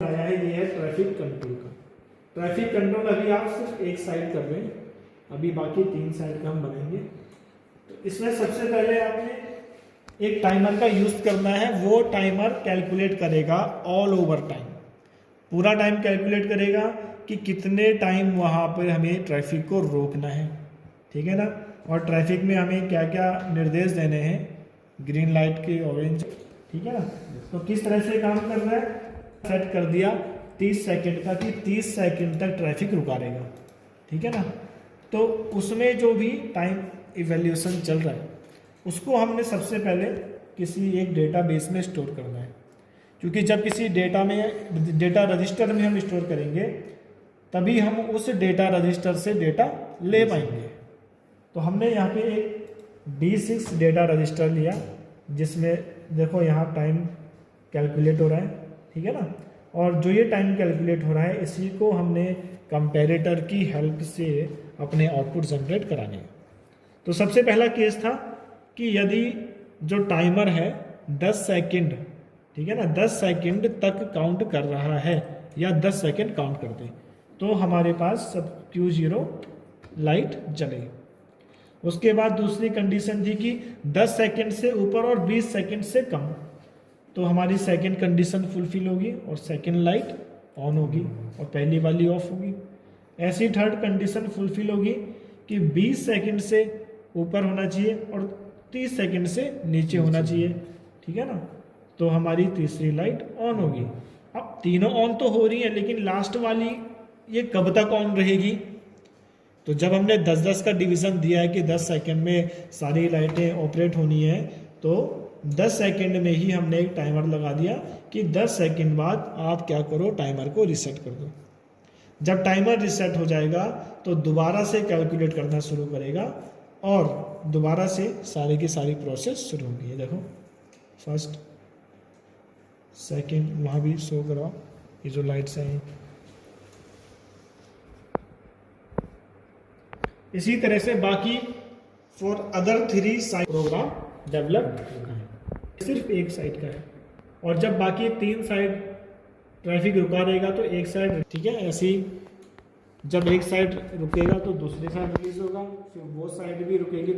आया है, ये है ट्रैफिक कंट्रोल का। ट्रैफिक कंट्रोल अभी आप सिर्फ एक साइड कर रहे हैं, अभी बाकी 3 साइड का हम बनाएंगे। तो इसमें सबसे पहले आपने एक टाइमर का यूज करना है। वो टाइमर कैलकुलेट करेगा ऑल ओवर टाइम, पूरा टाइम कैलकुलेट करेगा कि कितने टाइम वहाँ पर हमें ट्रैफिक को रोकना है, ठीक है ना। और ट्रैफिक में हमें क्या क्या निर्देश देने हैं, ग्रीन लाइट की, ऑरेंज, ठीक है ना। तो किस तरह से काम कर रहा है, सेट कर दिया 30 सेकंड का कि 30 सेकंड तक ट्रैफिक रुका रहेगा, ठीक है ना। तो उसमें जो भी टाइम इवैल्यूएशन चल रहा है उसको हमने सबसे पहले किसी एक डेटाबेस में स्टोर करना है, क्योंकि जब किसी डेटा रजिस्टर में हम स्टोर करेंगे तभी हम उस डेटा रजिस्टर से डेटा ले पाएंगे। तो हमने यहाँ पे एक D6 डेटा रजिस्टर लिया, जिसमें देखो यहाँ टाइम कैलकुलेट हो रहा है, ठीक है ना। और जो ये टाइम कैलकुलेट हो रहा है इसी को हमने कंपैरेटर की हेल्प से अपने आउटपुट जनरेट कराने हैं। तो सबसे पहला केस था कि यदि जो टाइमर है 10 सेकंड, ठीक है ना, 10 सेकंड तक काउंट कर रहा है या 10 सेकंड काउंट कर दे, तो हमारे पास सब Q0 लाइट जलेगी। उसके बाद दूसरी कंडीशन थी कि 10 सेकंड से ऊपर और 20 सेकंड से कम, तो हमारी सेकंड कंडीशन फुलफिल होगी और सेकंड लाइट ऑन होगी और पहली वाली ऑफ होगी। ऐसी थर्ड कंडीशन फुलफिल होगी कि 20 सेकंड से ऊपर होना चाहिए और 30 सेकंड से नीचे होना चाहिए, ठीक है ना। तो हमारी तीसरी लाइट ऑन होगी। अब तीनों ऑन तो हो रही है, लेकिन लास्ट वाली ये कब तक ऑन रहेगी। तो जब हमने 10-10 का डिवीज़न दिया है कि 10 सेकंड में सारी लाइटें ऑपरेट होनी है, तो 10 सेकंड में ही हमने एक टाइमर लगा दिया कि 10 सेकंड बाद आप क्या करो, टाइमर को रीसेट कर दो। जब टाइमर रीसेट हो जाएगा तो दोबारा से कैलकुलेट करना शुरू करेगा और दोबारा से सारी की सारी प्रोसेस शुरू होगी। ये देखो फर्स्ट सेकंड वहाँ भी शो कराओ, ये जो लाइट्स हैं। इसी तरह से बाकी for other 3 side programme develop सिर्फ एक साइड का है, और जब बाकी 3 साइड ट्रैफिक रुका रहेगा तो एक साइड, ठीक है। ऐसे ही जब एक साइड रुकेगा तो दूसरी साइड रिलीज होगा, फिर वो साइड भी रुकेगी